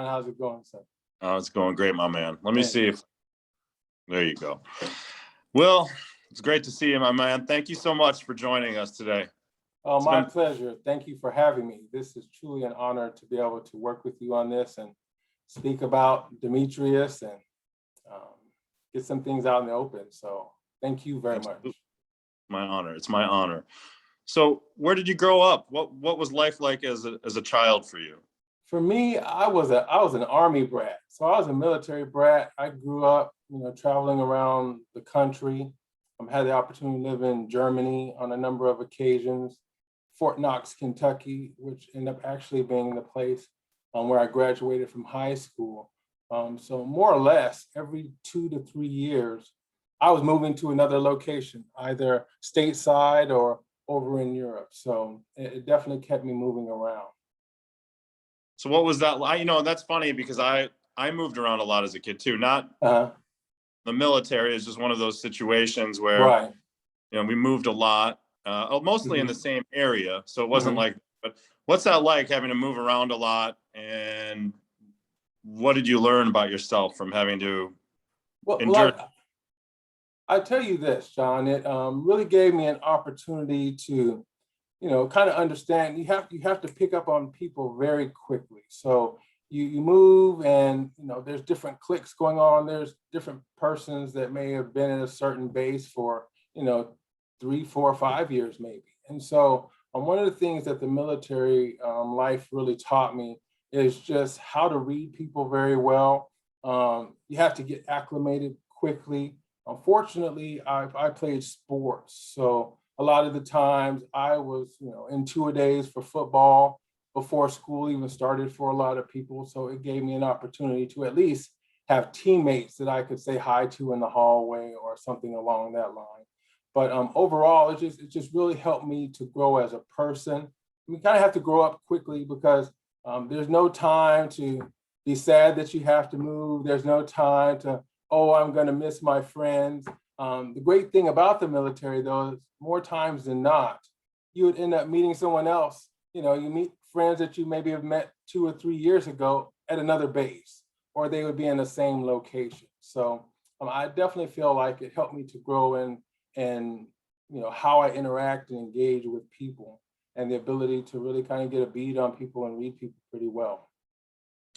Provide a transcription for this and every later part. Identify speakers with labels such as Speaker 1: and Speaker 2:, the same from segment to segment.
Speaker 1: How's it going, sir?
Speaker 2: Oh, it's going great, my man. Let me
Speaker 1: Thank
Speaker 2: see if there you go. Well, it's great to see you, my man. Thank you so much for joining us today.
Speaker 1: Oh, my pleasure. Thank you for having me. This is truly an honor to be able to work with you on this and speak about Demetrius and get some things out in the open. So thank you very much.
Speaker 2: My honor. It's my honor. So where did you grow up? What was life like as a child for you?
Speaker 1: For me, I was an Army brat. So I was a military brat. I grew up, traveling around the country. Had the opportunity to live in Germany on a number of occasions. Fort Knox, Kentucky, which ended up actually being the place where I graduated from high school. So more or less every 2 to 3 years, I was moving to another location, either stateside or over in Europe. So it definitely kept me moving around.
Speaker 2: So what was that like? That's funny because I moved around a lot as a kid too. Not the military is just one of those situations where,
Speaker 1: right.
Speaker 2: We moved a lot, mostly in the same area. So it wasn't like, but what's that like having to move around a lot? And what did you learn about yourself from having to endure?
Speaker 1: I tell you this, John, it really gave me an opportunity to, kind of understand. You have to pick up on people very quickly. So you move and, there's different cliques going on. There's different persons that may have been at a certain base for, 3, 4, 5 years maybe. And so one of the things that the military life really taught me is just how to read people very well. You have to get acclimated quickly. Unfortunately, I played sports. So a lot of the times I was, in two-a-days for football before school even started for a lot of people. So it gave me an opportunity to at least have teammates that I could say hi to in the hallway or something along that line. But overall, it just really helped me to grow as a person. You kind of have to grow up quickly because there's no time to be sad that you have to move. There's no time to, oh, I'm going to miss my friends. The great thing about the military, though, is more times than not, you would end up meeting someone else. You meet friends that you maybe have met 2 or 3 years ago at another base, or they would be in the same location. So I definitely feel like it helped me to grow in how I interact and engage with people, and the ability to really kind of get a beat on people and read people pretty well.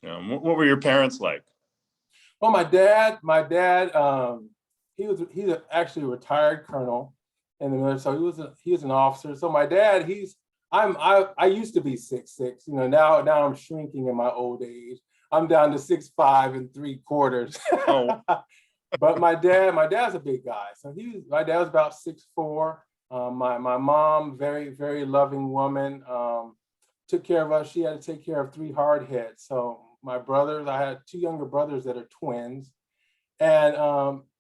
Speaker 2: What were your parents like?
Speaker 1: Well, my dad, he's actually a retired colonel in the military. So he was an officer. So my dad, I used to be 6'6". Now I'm shrinking in my old age. I'm down to 6'5"3/4.
Speaker 2: Oh.
Speaker 1: But my dad's a big guy. So my dad was about 6'4". My mom, very, very loving woman, took care of us. She had to take care of 3 hard heads. So my brothers, I had 2 younger brothers that are twins. And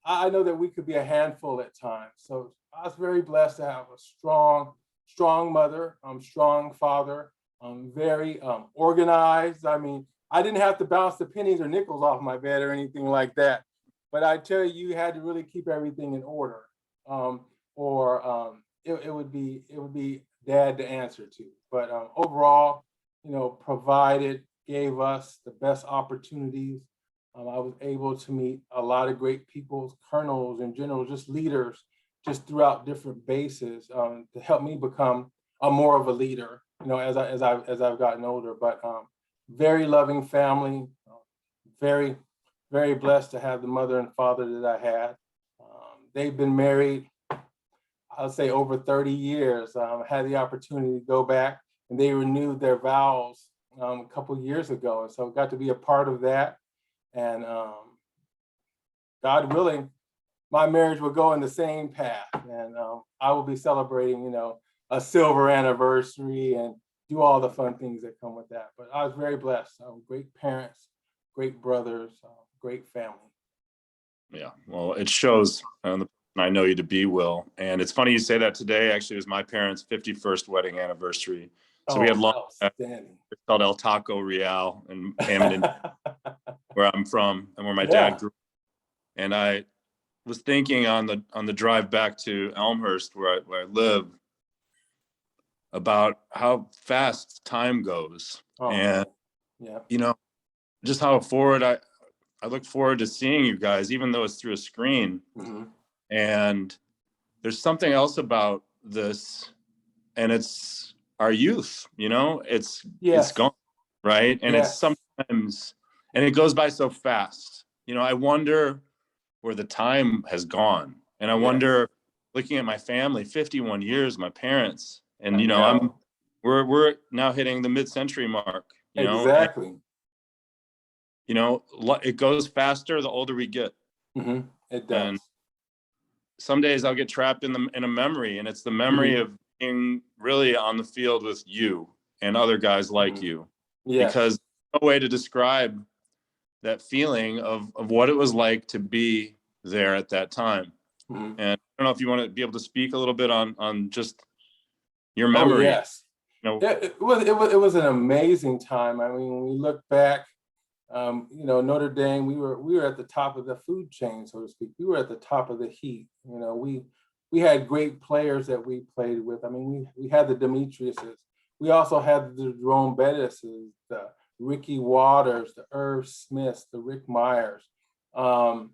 Speaker 1: I know that we could be a handful at times. So I was very blessed to have a strong mother, strong father, very organized. I mean, I didn't have to bounce the pennies or nickels off my bed or anything like that. But I tell you, you had to really keep everything in order, or it would be dad to answer to. But overall, provided, gave us the best opportunities. I was able to meet a lot of great people, colonels and generals, just leaders, just throughout different bases, to help me become more of a leader. As I've gotten older. But very loving family, very, very blessed to have the mother and father that I had. They've been married, I'll say, over 30 years. I had the opportunity to go back, and they renewed their vows a couple of years ago. And so got to be a part of that. And God willing, my marriage will go in the same path. And I will be celebrating, a silver anniversary and do all the fun things that come with that. But I was very blessed. Great parents, great brothers, great family.
Speaker 2: Yeah, well, it shows. I know you to be, Will. And it's funny you say that today. Actually, it was my parents' 51st wedding anniversary. So we had long, it's called El Taco Real in Camden, where I'm from and where my dad grew up. And I was thinking on the drive back to Elmhurst, where I live, about how fast time goes. And, just how forward I look forward to seeing you guys, even though it's through a screen.
Speaker 1: Mm-hmm.
Speaker 2: And there's something else about this, and it's our youth, it's
Speaker 1: Yes.
Speaker 2: gone, right? And it's
Speaker 1: Yes.
Speaker 2: sometimes, and it goes by so fast. I wonder where the time has gone. And I
Speaker 1: Yes.
Speaker 2: wonder, looking at my family, 51 years, my parents, and
Speaker 1: I know.
Speaker 2: we're now hitting the mid-century mark,
Speaker 1: Exactly.
Speaker 2: and it goes faster the older we get.
Speaker 1: Mm-hmm. It
Speaker 2: And
Speaker 1: does.
Speaker 2: some days I'll get trapped in a memory, and it's the memory
Speaker 1: Mm-hmm.
Speaker 2: of being really on the field with you and other guys like
Speaker 1: Mm-hmm.
Speaker 2: you,
Speaker 1: Yes.
Speaker 2: because no way to describe that feeling of what it was like to be there at that time.
Speaker 1: Mm-hmm.
Speaker 2: And I don't know if you want to be able to speak a little bit on just your
Speaker 1: Oh,
Speaker 2: memory.
Speaker 1: yes. It was an amazing time. I mean, when we look back, Notre Dame, we were at the top of the food chain, so to speak. We were at the top of the heap. We had great players that we played with. I mean, we had the Demetriuses. We also had the Jerome Bettises, the Ricky Waters, the Irv Smiths, the Rick Myers. The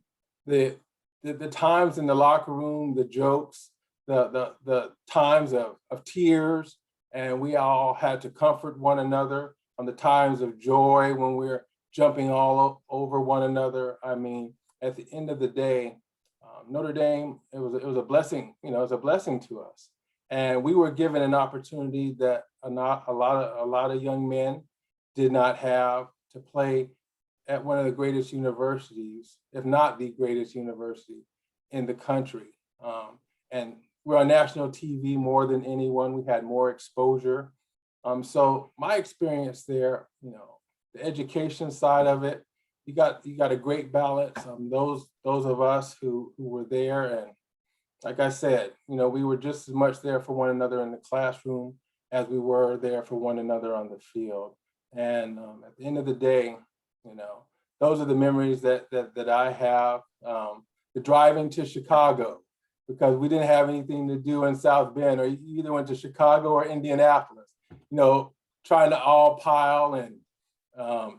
Speaker 1: times in the locker room, the jokes, the times of tears, and we all had to comfort one another on the times of joy when we're jumping all over one another. I mean, at the end of the day, Notre Dame, it was a blessing. It was a blessing to us, and we were given an opportunity that a lot of young men did not have, to play at one of the greatest universities, if not the greatest university in the country. And we're on national TV more than anyone. We had more exposure. So my experience there, the education side of it, you got a great balance. Those of us who were there, and like I said, we were just as much there for one another in the classroom as we were there for one another on the field. And at the end of the day, those are the memories that I have. The driving to Chicago, because we didn't have anything to do in South Bend, or you either went to Chicago or Indianapolis, trying to all pile in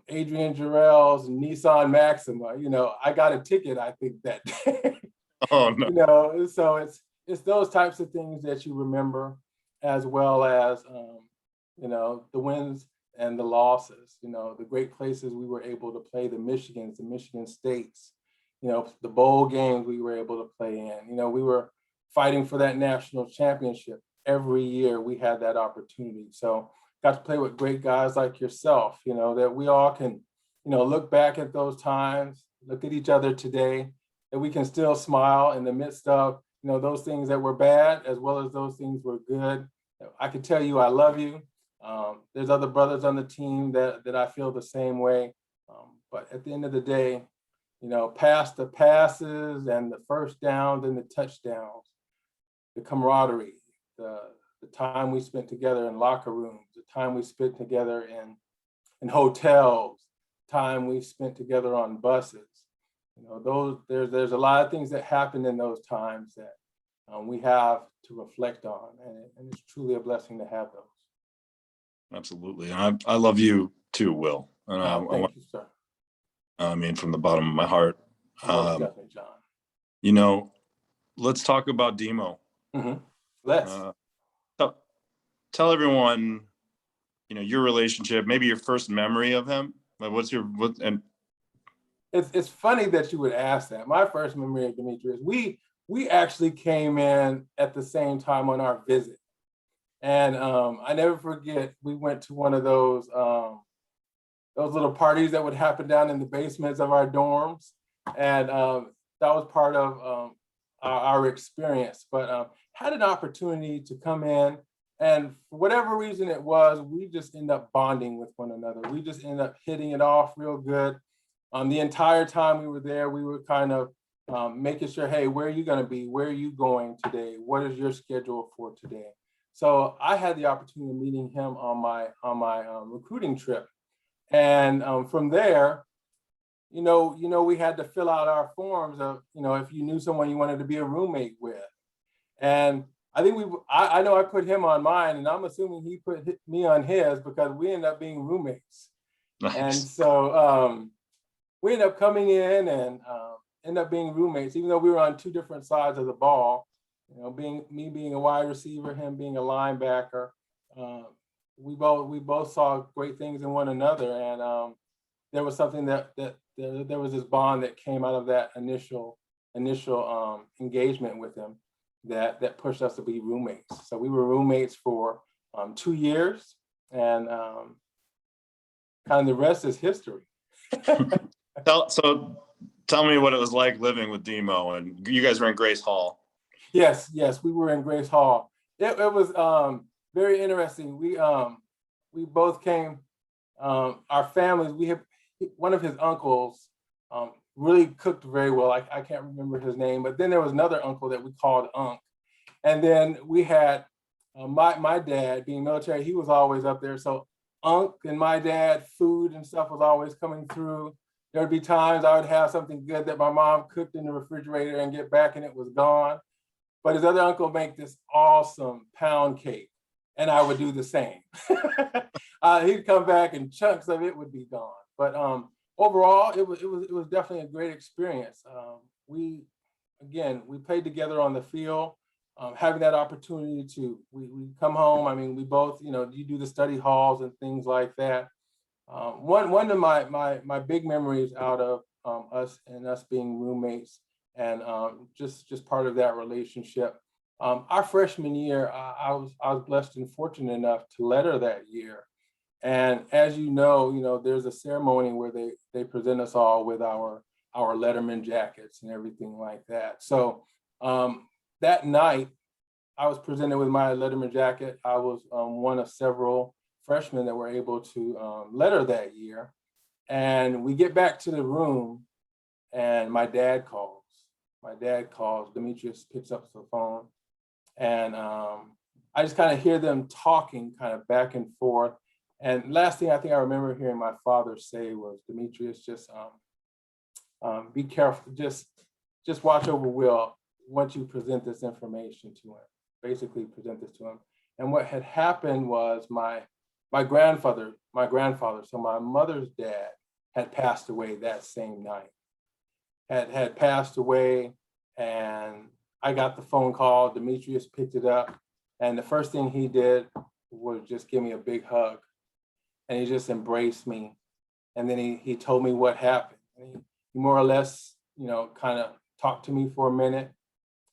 Speaker 1: Adrian Jarrell's Nissan Maxima. I got a ticket, I think, that day.
Speaker 2: Oh, no.
Speaker 1: So it's those types of things that you remember, as well as the wins and the losses, the great places we were able to play, the Michigan States, the bowl games we were able to play in. We were fighting for that national championship every year. We had that opportunity. So got to play with great guys like yourself, that we all can, look back at those times, look at each other today, that we can still smile in the midst of, those things that were bad, as well as those things were good. I can tell you, I love you. There's other brothers on the team that I feel the same way. But at the end of the day, past the passes and the first downs and the touchdowns, the camaraderie, the time we spent together in locker rooms, the time we spent together in hotels, time we spent together on buses. There's a lot of things that happened in those times that we have to reflect on, and it's truly a blessing to have those.
Speaker 2: Absolutely. And I love you too, Will. And
Speaker 1: thank you, sir.
Speaker 2: I mean, from the bottom of my heart.
Speaker 1: Most definitely, John.
Speaker 2: Let's talk about Demo.
Speaker 1: Mm-hmm. Let's.
Speaker 2: Tell everyone, your relationship, maybe your first memory of him. Like, and
Speaker 1: it's funny that you would ask that. My first memory of Demetrius, we actually came in at the same time on our visit. And I never forget, we went to one of those little parties that would happen down in the basements of our dorms. And that was part of our experience. But had an opportunity to come in, and for whatever reason it was, we just ended up bonding with one another. We just ended up hitting it off real good. The entire time we were there, we were kind of making sure, hey, where are you going to be? Where are you going today? What is your schedule for today? So I had the opportunity of meeting him on my recruiting trip. And from there, we had to fill out our forms of, if you knew someone you wanted to be a roommate with. And I think I know I put him on mine, and I'm assuming he put me on his, because we ended up being roommates. And
Speaker 2: Nice.
Speaker 1: so we ended up coming in and ended up being roommates, even though we were on two different sides of the ball. You know, being a wide receiver, him being a linebacker. We both saw great things in one another, and there was something that there was this bond that came out of that initial engagement with him that pushed us to be roommates. So we were roommates for 2 years, and kind of the rest is history.
Speaker 2: So tell me what it was like living with Demo, and you guys were in Grace Hall.
Speaker 1: Yes, we were in Grace Hall. It was very interesting. We both came. Our families. We have one of his uncles really cooked very well. I can't remember his name, but then there was another uncle that we called Unc, and then we had my dad being military. He was always up there. So Unc and my dad, food and stuff was always coming through. There would be times I would have something good that my mom cooked in the refrigerator and get back and it was gone. But his other uncle make this awesome pound cake, and I would do the same. He'd come back and chunks of it would be gone. But overall, it was definitely a great experience. We played together on the field. Having that opportunity to we come home. I mean, we both, you do the study halls and things like that. One of my big memories out of us being roommates and just part of that relationship. Our freshman year, I was blessed and fortunate enough to letter that year. And as you know, there's a ceremony where they present us all with our letterman jackets and everything like that. So that night, I was presented with my letterman jacket. I was one of several freshmen that were able to letter that year. And we get back to the room, and my dad calls. Demetrius picks up the phone, and I just kind of hear them talking kind of back and forth. And last thing I think I remember hearing my father say was, Demetrius, just be careful, just watch over Will once you present this information to him, basically present this to him. And what had happened was my grandfather, so my mother's dad, had passed away that same night. Had passed away, and I got the phone call. Demetrius picked it up, and the first thing he did was just give me a big hug, and he just embraced me. And then he told me what happened. And he more or less, kind of talked to me for a minute,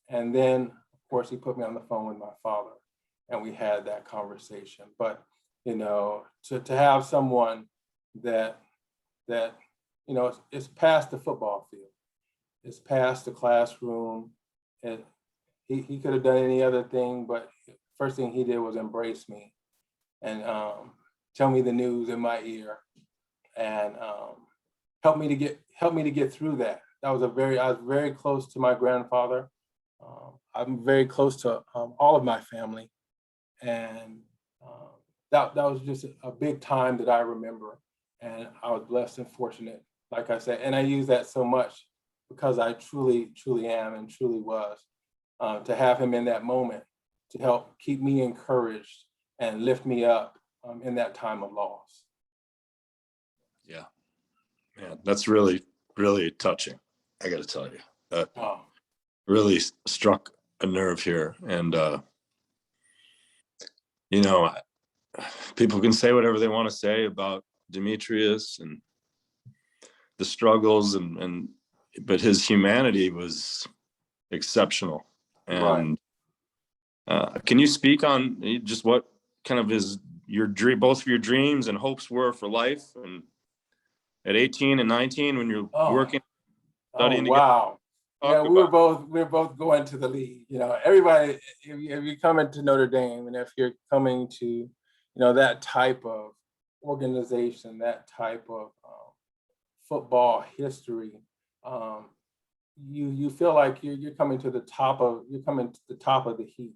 Speaker 1: and then of course he put me on the phone with my father, and we had that conversation. But to have someone that it's past the football field. It's past the classroom, and he could have done any other thing, but first thing he did was embrace me and tell me the news in my ear, and help me to get through that. I was very close to my grandfather. I'm very close to all of my family, and that was just a big time that I remember, and I was blessed and fortunate, like I said, and I use that so much because I truly am and truly was, to have him in that moment to help keep me encouraged and lift me up in that time of loss.
Speaker 2: Yeah, man, that's really, really touching. I got to tell you, that really struck a nerve here. And, people can say whatever they want to say about Demetrius and the struggles but his humanity was exceptional. And can you speak on just what kind of both of your dreams and hopes were for life, and at 18 and 19 when you're working, studying together?
Speaker 1: Wow. Yeah, we were both going to the league. Everybody, if you're coming to Notre Dame, and if you're coming to, that type of organization, that type of football history, you feel like you're coming to the top of the heap,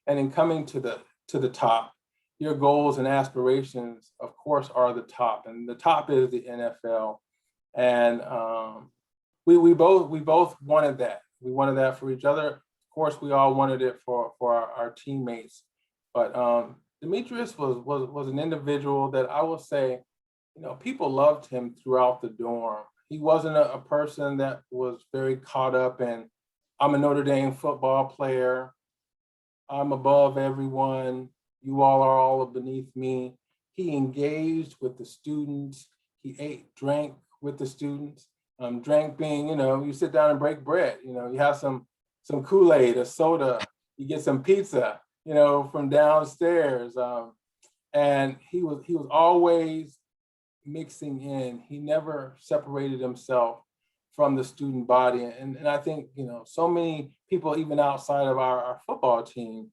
Speaker 1: and in coming to the top, your goals and aspirations, of course, are the top, and the top is the NFL, and we both wanted that. We wanted that for each other. Of course, we all wanted it for our teammates, but Demetrius was an individual that I will say people loved him throughout the dorm. He wasn't a person that was very caught up in, I'm a Notre Dame football player, I'm above everyone, you all are all beneath me. He engaged with the students. He ate, drank with the students. Drank being, you sit down and break bread. You have some Kool-Aid, a soda, you get some pizza, from downstairs. And he was always mixing in. He never separated himself from the student body. And I think, so many people, even outside of our football team,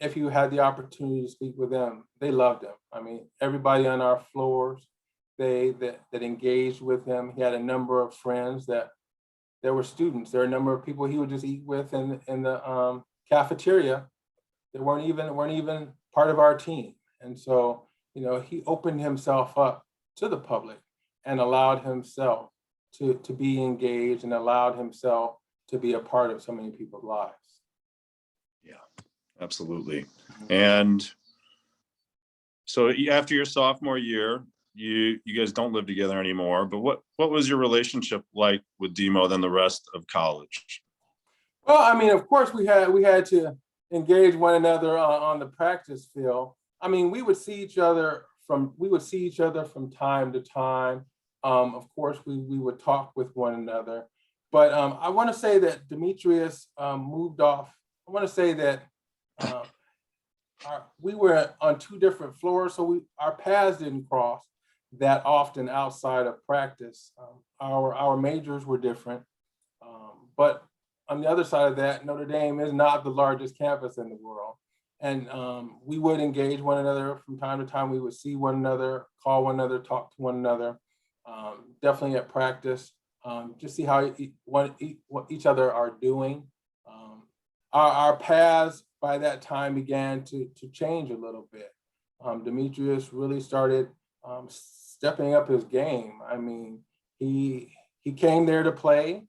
Speaker 1: if you had the opportunity to speak with them, they loved him. I mean, everybody on our floors, that engaged with him. He had a number of friends that were students. There are a number of people he would just eat with in the cafeteria that weren't even part of our team. And so, he opened himself up to the public and allowed himself to be engaged and allowed himself to be a part of so many people's lives.
Speaker 2: Yeah, absolutely. And so after your sophomore year, you guys don't live together anymore, but what was your relationship like with Demo than the rest of college?
Speaker 1: Well, I mean, of course we had to engage one another on the practice field. I mean, we would see each other from time to time. Of course, we would talk with one another, but I want to say that Demetrius moved off. I want to say that we were on two different floors, so our paths didn't cross that often outside of practice. Our majors were different, but on the other side of that, Notre Dame is not the largest campus in the world. And we would engage one another from time to time. We would see one another, call one another, talk to one another, definitely at practice, just see how what each other are doing. Our paths by that time began to change a little bit. Demetrius really started stepping up his game. I mean, he came there to play,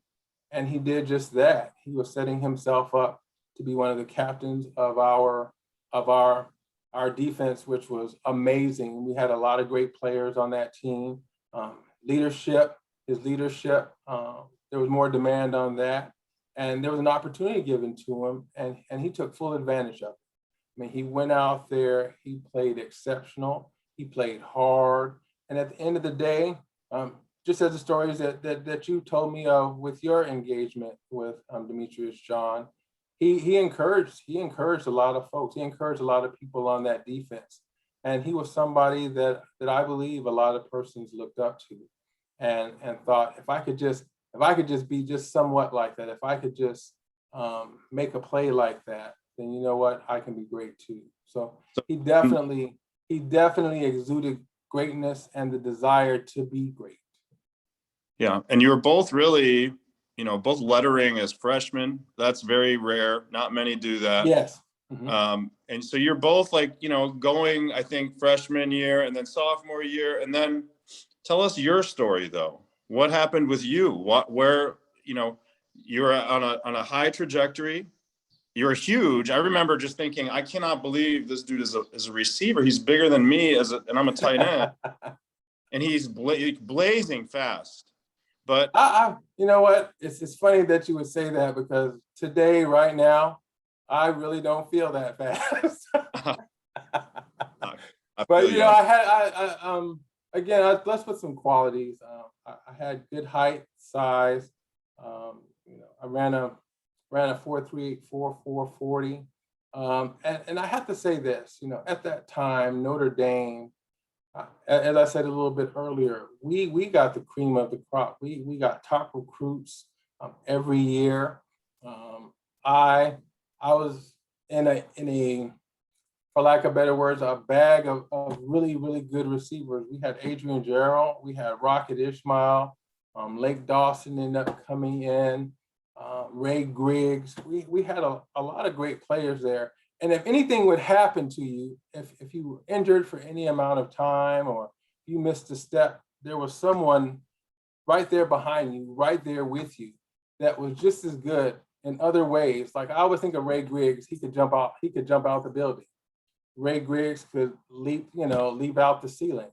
Speaker 1: and he did just that. He was setting himself up to be one of the captains of our defense, which was amazing. We had a lot of great players on that team. His leadership, there was more demand on that, and there was an opportunity given to him, and he took full advantage of it. I mean, he went out there, he played exceptional, he played hard, and at the end of the day, just as the stories that you told me of with your engagement with Demetrius, John, he encouraged a lot of folks. He encouraged a lot of people on that defense, and he was somebody that I believe a lot of persons looked up to, and thought, if I could just be just somewhat like that, if I could just make a play like that, then you know what, I can be great too. So he definitely exuded greatness and the desire to be great.
Speaker 2: Yeah, and you were both really, both lettering as freshmen. That's very rare. Not many do that.
Speaker 1: Yes. Mm-hmm.
Speaker 2: And so you're both going, I think, freshman year and then sophomore year. And then tell us your story, though. What happened with you? You're on a high trajectory. You're huge. I remember just thinking, I cannot believe this dude is a receiver. He's bigger than me and I'm a tight end. And he's blazing fast. But
Speaker 1: you know what? It's funny that you would say that, because today, right now, I really don't feel that fast. But let's put some qualities. I had good height, size. I ran a 4.38, 4.40. And I have to say this, at that time, Notre Dame, as I said a little bit earlier, we got the cream of the crop. We got top recruits every year. I was in a, for lack of better words, a bag of really, really good receivers. We had Adrian Gerald, we had Rocket Ishmael, Lake Dawson ended up coming in, Ray Griggs. We had a lot of great players there. And if anything would happen to you, if you were injured for any amount of time or you missed a step, there was someone right there behind you, right there with you, that was just as good in other ways. Like, I always think of Ray Griggs, he could jump out the building. Ray Griggs could leap out the ceiling.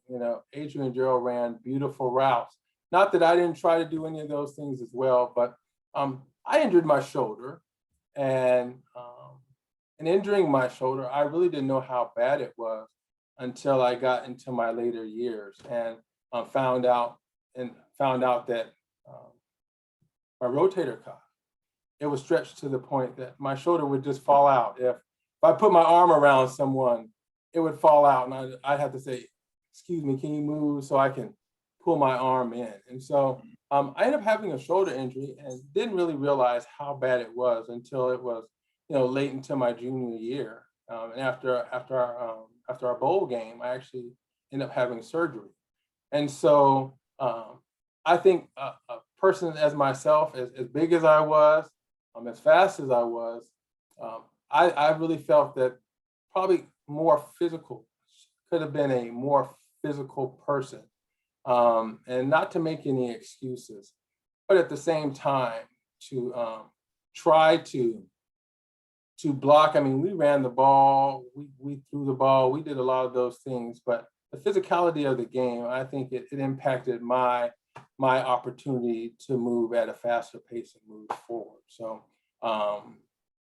Speaker 1: Adrian Gerald ran beautiful routes. Not that I didn't try to do any of those things as well, but I injured my shoulder, and injuring my shoulder, I really didn't know how bad it was until I got into my later years and found out that my rotator cuff, it was stretched to the point that my shoulder would just fall out. If I put my arm around someone, it would fall out, and I'd have to say, "Excuse me, can you move so I can pull my arm in?" And so I ended up having a shoulder injury and didn't really realize how bad it was until it was, late into my junior year. And after our bowl game, I actually ended up having surgery. And so I think a person as myself, as big as I was, as fast as I was, I really felt that probably could have been a more physical person. And not to make any excuses, but at the same time to try to block. I mean, we ran the ball, we threw the ball, we did a lot of those things, but the physicality of the game, I think it impacted my opportunity to move at a faster pace and move forward. So,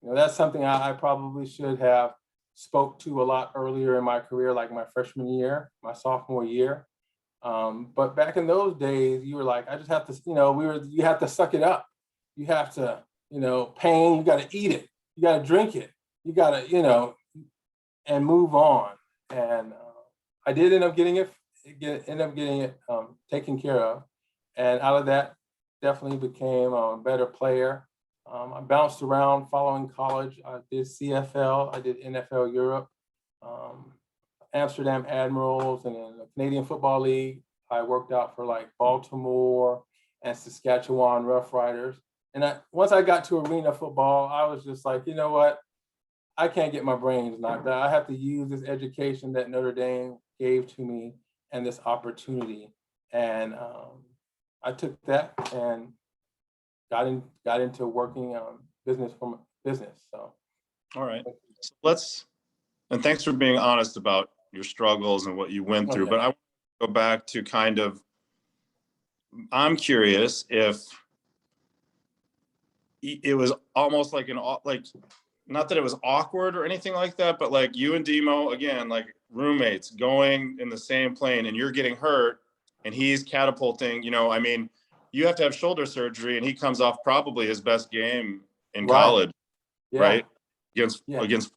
Speaker 1: that's something I probably should have spoke to a lot earlier in my career, like my freshman year, my sophomore year. But back in those days, you were like, I just have to, you have to suck it up. You have to, pain, you got to eat it. You got to drink it. You got to, and move on. And I did end up getting it taken care of. And out of that, definitely became a better player. I bounced around following college. I did CFL, I did NFL Europe, Amsterdam Admirals, and in the Canadian Football League, I worked out for like Baltimore and Saskatchewan Rough Riders. And once I got to arena football, I was just like, you know what? I can't get my brains knocked out. I have to use this education that Notre Dame gave to me and this opportunity. And I took that and got into working business from business. So,
Speaker 2: all right. So and thanks for being honest about your struggles and what you went through. Okay. But I want to go back to I'm curious if it was almost like not that it was awkward or anything like that, but like you and Demo, again, like roommates going in the same plane, and you're getting hurt and he's catapulting, I mean, you have to have shoulder surgery and he comes off probably his best game in college, yeah. Right? Against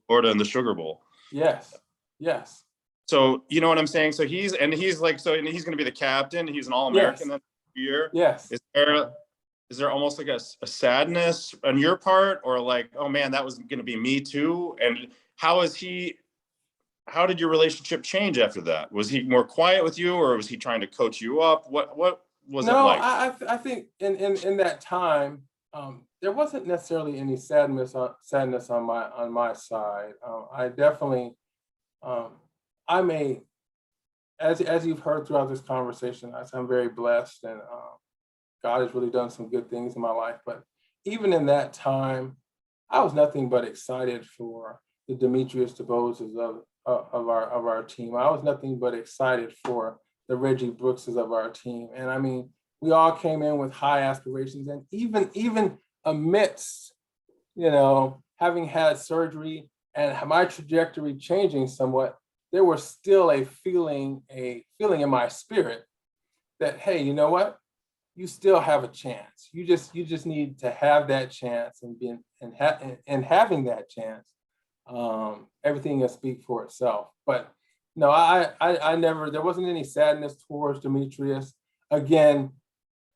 Speaker 2: Florida in the Sugar Bowl.
Speaker 1: Yes.
Speaker 2: So, you know what I'm saying? So he's going to be the captain. He's an All-American that year.
Speaker 1: Yes.
Speaker 2: Is there almost like a sadness on your part, or like, oh man, that was going to be me too? And how did your relationship change after that? Was he more quiet with you, or was he trying to coach you up? What was it like?
Speaker 1: No, I think in that time, there wasn't necessarily any sadness on my side. I definitely, as you've heard throughout this conversation, I'm very blessed, and God has really done some good things in my life. But even in that time, I was nothing but excited for the Demetrius DuBoses of our team. I was nothing but excited for the Reggie Brookses of our team. And I mean, we all came in with high aspirations, and even amidst, having had surgery and my trajectory changing somewhat, there was still a feeling in my spirit that, hey, you know what? You still have a chance. You just need to have that chance, and having that chance, everything will speak for itself. But no, I never, there wasn't any sadness towards Demetrius. Again,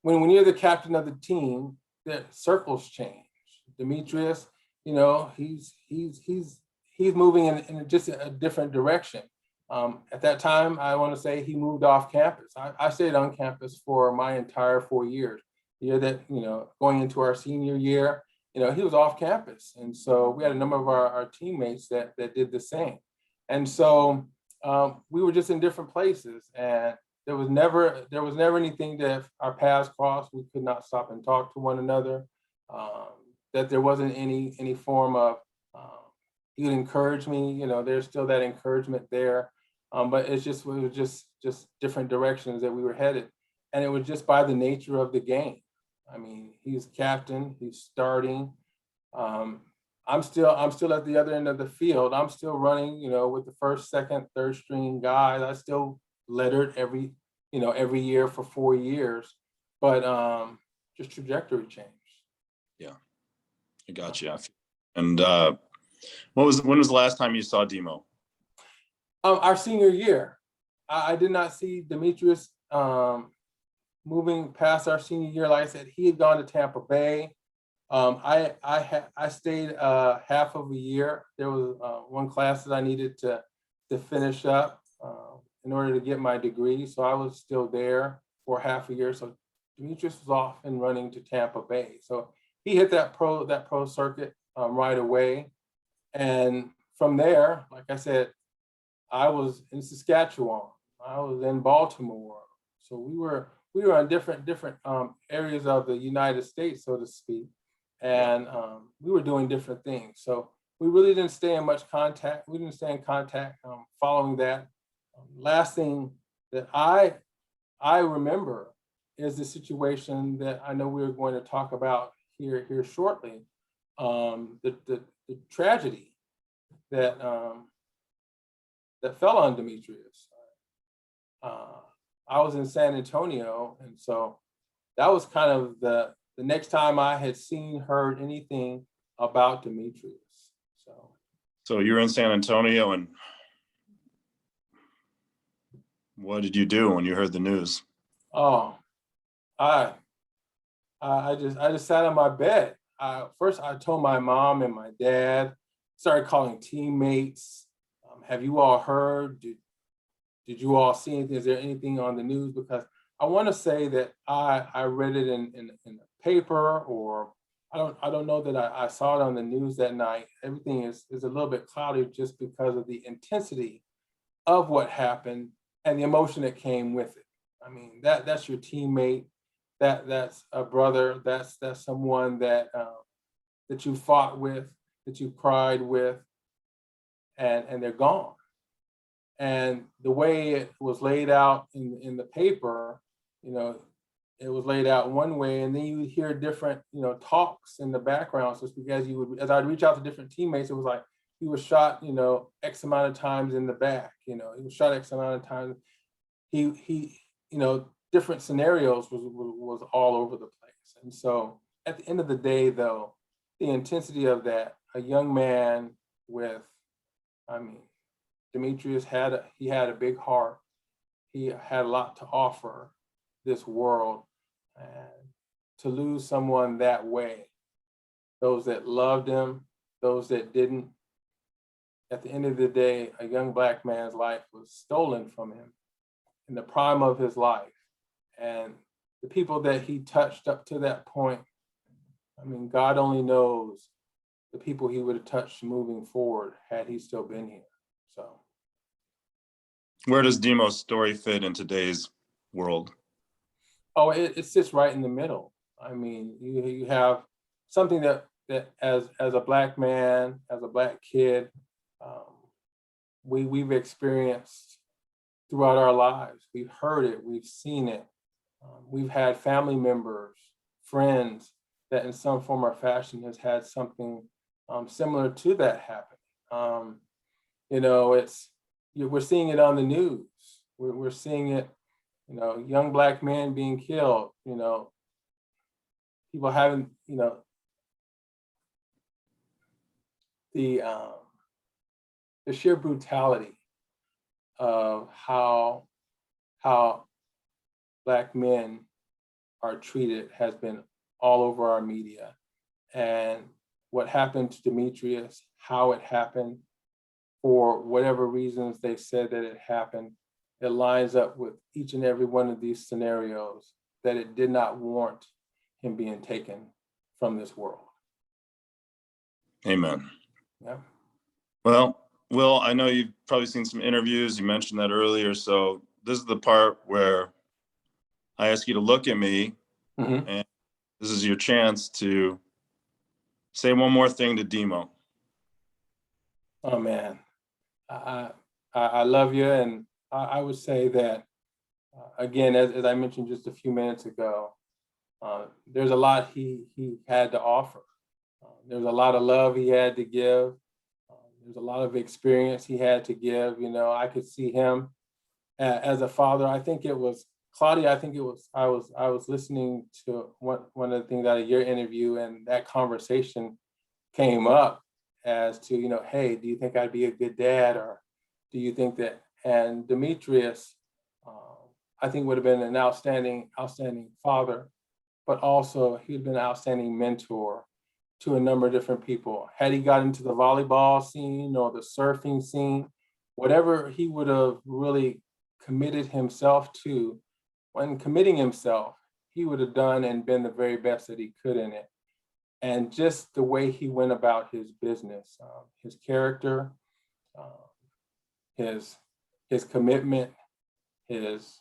Speaker 1: when you're the captain of the team, the circles change. Demetrius, he's moving in just a different direction. At that time, I want to say he moved off campus. I stayed on campus for my entire 4 years. The year that, going into our senior year, he was off campus. And so we had a number of our teammates that did the same. And so we were just in different places, and there was never anything that our paths crossed. We could not stop and talk to one another, that there wasn't any form of he would encourage me. There's still that encouragement there, but it was just different directions that we were headed, and it was just by the nature of the game. I mean, he's captain, he's starting. I'm still at the other end of the field. I'm still running, with the first, second, third string guys. I still lettered every year for 4 years, but just trajectory change.
Speaker 2: Yeah, I got you. And when was the last time you saw Demo?
Speaker 1: Our senior year. I did not see Demetrius moving past our senior year. Like I said, he had gone to Tampa Bay. I stayed half of a year. There was one class that I needed to finish up in order to get my degree. So I was still there for half a year. So Demetrius was off and running to Tampa Bay. So he hit that pro circuit right away. And from there, like I said, I was in Saskatchewan. I was in Baltimore. So we were on different areas of the United States, so to speak. And we were doing different things. So we really didn't stay in much contact. We didn't stay in contact following that. Last thing that I remember is the situation that I know we're going to talk about here shortly. The tragedy that fell on Demetrius. I was in San Antonio, and so that was kind of the next time I had heard anything about Demetrius.
Speaker 2: So you're in San Antonio, and what did you do when you heard the news?
Speaker 1: Oh, I just sat on my bed. First, I told my mom and my dad. Started calling teammates. Have you all heard? Did you all see anything? Is there anything on the news? Because I want to say that I read it in the paper, or I don't know that I saw it on the news that night. Everything is a little bit cloudy just because of the intensity of what happened and the emotion that came with it. I mean, that's your teammate. That's a brother. That's someone that you fought with, that you cried with, and they're gone. And the way it was laid out in the paper, it was laid out one way, and then you would hear different, talks in the background. So it's because as I'd reach out to different teammates, it was like he was shot, X amount of times in the back. He was shot X amount of times. He different scenarios was all over the place. And so at the end of the day, though, the intensity of that, a young man with, Demetrius had a big heart. He had a lot to offer this world, and to lose someone that way, those that loved him, those that didn't, at the end of the day, a young Black man's life was stolen from him in the prime of his life. And the people that he touched up to that point, God only knows the people he would have touched moving forward had he still been here. So,
Speaker 2: where does Demo's story fit in today's world?
Speaker 1: Oh, it sits right in the middle. You have something that as a Black man, as a Black kid, we've experienced throughout our lives. We've heard it, we've seen it. We've had family members, friends that in some form or fashion has had something similar to that happen. We're seeing it on the news. We're seeing it, young Black men being killed, people having, the sheer brutality of how Black men are treated has been all over our media. And what happened to Demetrius, how it happened, for whatever reasons they said that it happened, it lines up with each and every one of these scenarios that it did not warrant him being taken from this world.
Speaker 2: Amen.
Speaker 1: Yeah.
Speaker 2: Well, Will, I know you've probably seen some interviews. You mentioned that earlier. So this is the part where I ask you to look at me, and this is your chance to say one more thing to Demo.
Speaker 1: Oh man, I I love you, and I would say that again, as I mentioned just a few minutes ago, there's a lot he had to offer. There's a lot of love he had to give. There's a lot of experience he had to give. You know, I could see him as a father. I think it was Claudia. I think it was I was listening to one of the things out of your interview, and that conversation came up as to, you know, hey, do you think I'd be a good dad, or do you think that? And Demetrius, I think would have been an outstanding father, but also he'd been an outstanding mentor to a number of different people. Had he got into the volleyball scene or the surfing scene, whatever he would have really committed himself to, when committing himself, he would have done and been the very best that he could in it. And just the way he went about his business, his character, uh, his commitment, his,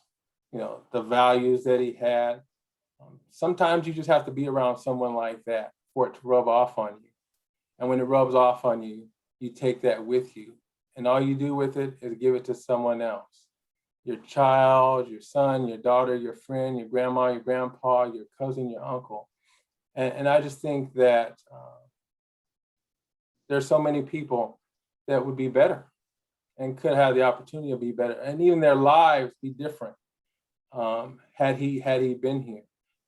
Speaker 1: you know, the values that he had. Sometimes you just have to be around someone like that for it to rub off on you. And when it rubs off on you, you take that with you. And all you do with it is give it to someone else. Your child, your son, your daughter, your friend, your grandma, your grandpa, your cousin, your uncle. And I just think that there's so many people that would be better and could have the opportunity to be better, and even their lives be different had he been here.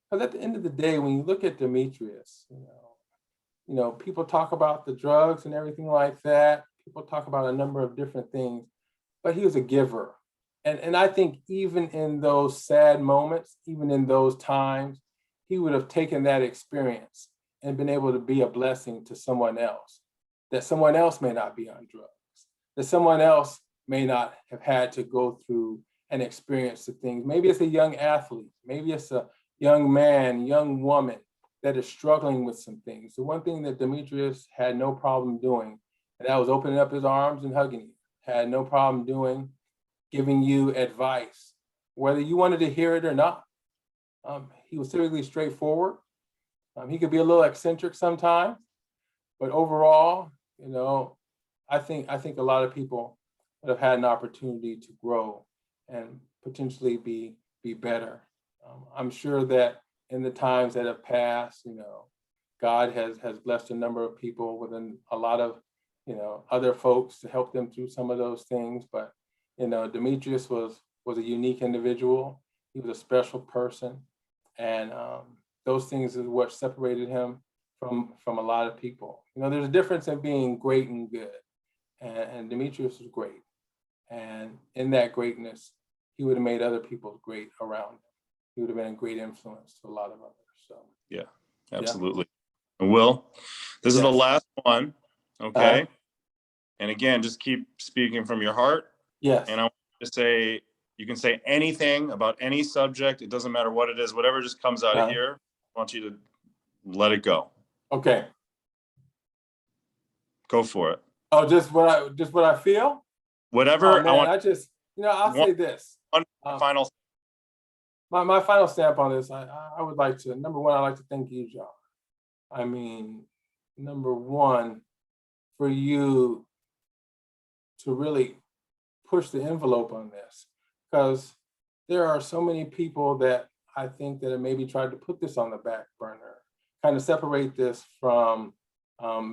Speaker 1: Because at the end of the day, when you look at Demetrius, you know, people talk about the drugs and everything like that. People talk about a number of different things, but he was a giver. And I think even in those sad moments, even in those times, he would have taken that experience and been able to be a blessing to someone else, that someone else may not be on drugs, that someone else may not have had to go through and experience the things. Maybe it's a young athlete, maybe it's a young man, young woman that is struggling with some things. The one thing that Demetrius had no problem doing, and that was opening up his arms and hugging you, had no problem doing, giving you advice, whether you wanted to hear it or not. He was typically straightforward. He could be a little eccentric sometimes, but overall, you know, I think a lot of people would have had an opportunity to grow and potentially be better. I'm sure that in the times that have passed, you know, God has blessed a number of people with a lot of, you know, other folks to help them through some of those things. But, you know, Demetrius was a unique individual. He was a special person. And those things is what separated him from a lot of people. You know, there's a difference in being great and good. And Demetrius was great. And in that greatness, he would have made other people great around him. He would have been a great influence to a lot of others. So
Speaker 2: Yeah, absolutely. Yeah. And Will, this is the last one. Okay. And again, just keep speaking from your heart.
Speaker 1: Yes.
Speaker 2: And I want to say, you can say anything about any subject. It doesn't matter what it is, whatever just comes out of here. I want you to let it go.
Speaker 1: Okay.
Speaker 2: Go for it.
Speaker 1: Oh, just what I feel?
Speaker 2: Whatever.
Speaker 1: Oh, man, I just, you know, I'll say this.
Speaker 2: One final.
Speaker 1: My final stamp on this, I would like to, number one, I'd like to thank you, John. I mean, number one, for you to really push the envelope on this, because there are so many people that I think that have maybe tried to put this on the back burner, kind of separate this from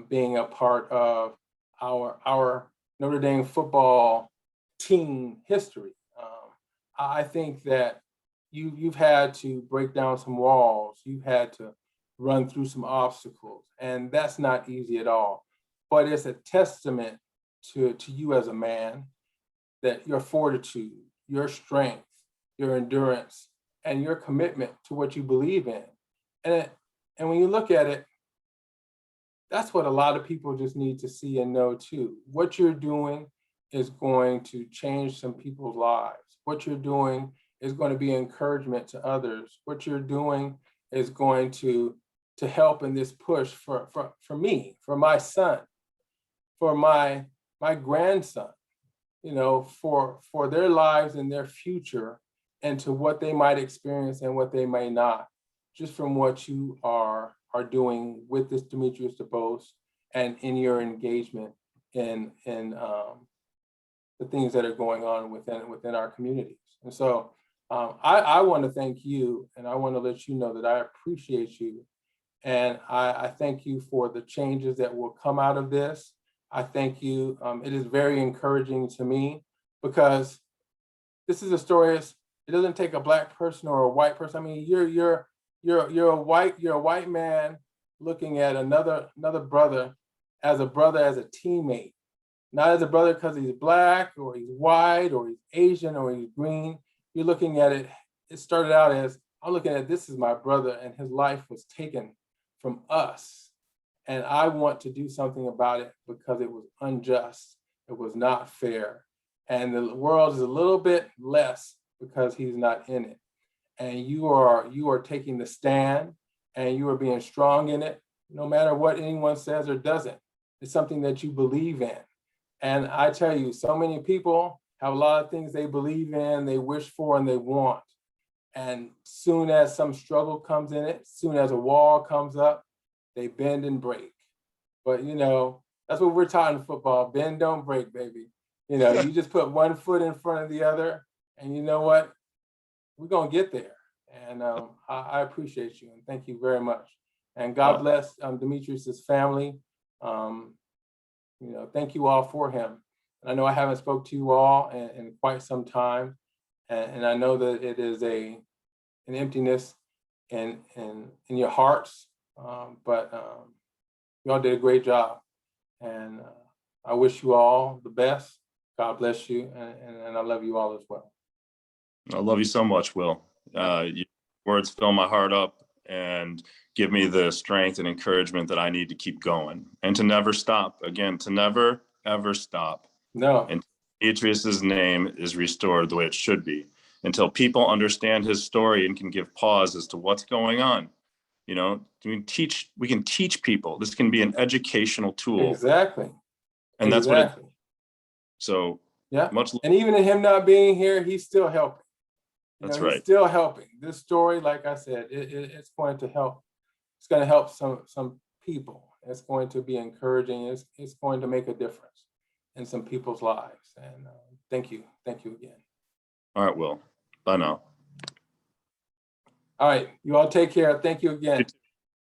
Speaker 1: being a part of our Notre Dame football team history. I think that you've had to break down some walls, you've had to run through some obstacles, and that's not easy at all. But it's a testament to you as a man, that your fortitude, your strength, your endurance, and your commitment to what you believe in. And when you look at it, that's what a lot of people just need to see and know too. What you're doing is going to change some people's lives. What you're doing is going to be encouragement to others. What you're doing is going to help in this push for me, for my son, for my grandson, you know, for their lives and their future, and to what they might experience and what they may not, just from what you are doing with this Demetrius DuBose and in your engagement in the things that are going on within our communities. And so I want to thank you, and I want to let you know that I appreciate you. And I thank you for the changes that will come out of this. I thank you. It is very encouraging to me, because this is a story. It doesn't take a Black person or a white person. I mean, you're a white man looking at another brother, as a teammate, not as a brother because he's Black or he's white or he's Asian or he's green. You're looking at it. It started out as, I'm looking at, this is my brother, and his life was taken from us, and I want to do something about it because it was unjust. It was not fair, and the world is a little bit less because he's not in it. And you are taking the stand, and you are being strong in it, no matter what anyone says or doesn't. It's something that you believe in. And I tell you, so many people have a lot of things they believe in, they wish for, and they want. And soon as some struggle comes in it, soon as a wall comes up, they bend and break. But that's what we're taught in football: bend, don't break, baby. You just put one foot in front of the other, and you know what? We're gonna get there. And I appreciate you, and thank you very much. And God bless Demetrius's family. Thank you all for him. And I know I haven't spoke to you all in quite some time, and I know that it is an emptiness in your hearts, but you all did a great job, and I wish you all the best. God bless you, and I love you all as well.
Speaker 2: I love you so much, Will. Your words fill my heart up and give me the strength and encouragement that I need to keep going and to never stop. Again, to never, ever stop.
Speaker 1: No.
Speaker 2: And Demetrius's name is restored the way it should be, until people understand his story and can give pause as to what's going on. We can teach people. This can be an educational tool.
Speaker 1: Exactly.
Speaker 2: And that's what it. So
Speaker 1: yeah.
Speaker 2: Much.
Speaker 1: And even in him not being here, he's still helping.
Speaker 2: That's right.
Speaker 1: He's still helping. This story, like I said, it's going to help. It's going to help some people. It's going to be encouraging. It's going to make a difference in some people's lives. And thank you again.
Speaker 2: All right, Will. Bye now.
Speaker 1: All right, you all take care. Thank you again.